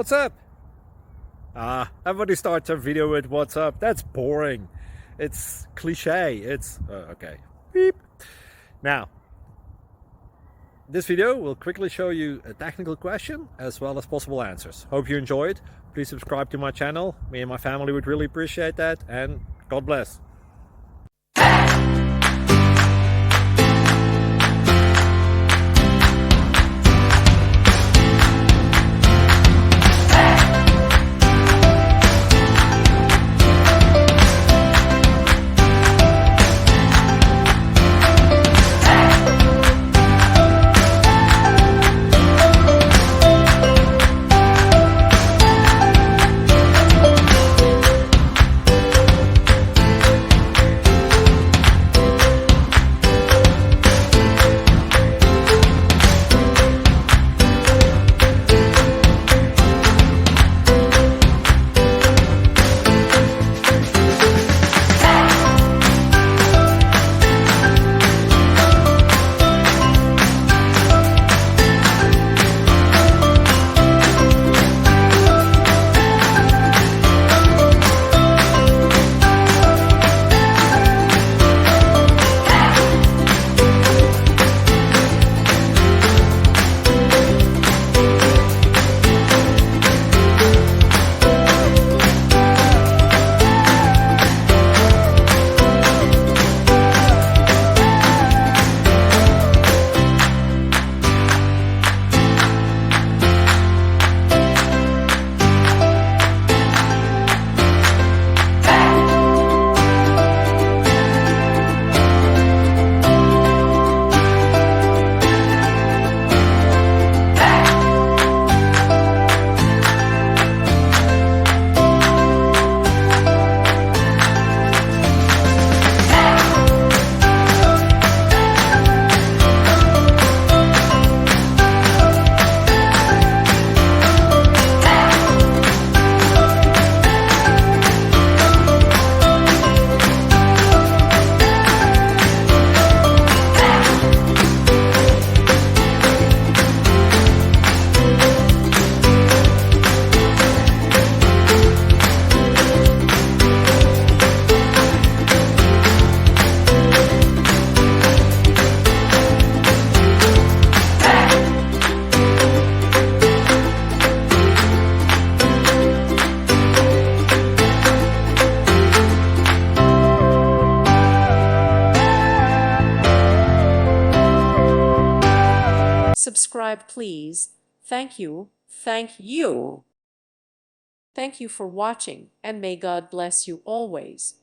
what's up? Everybody starts a video with what's up. That's boring. It's cliche. It's okay. Beep. Now, this video will quickly show you a technical question as well as possible answers. Hope you enjoyed. Please subscribe to my channel. Me and my family would really appreciate that, and God bless. Subscribe, please. Thank you. Thank you. Thank you for watching, and may God bless you always.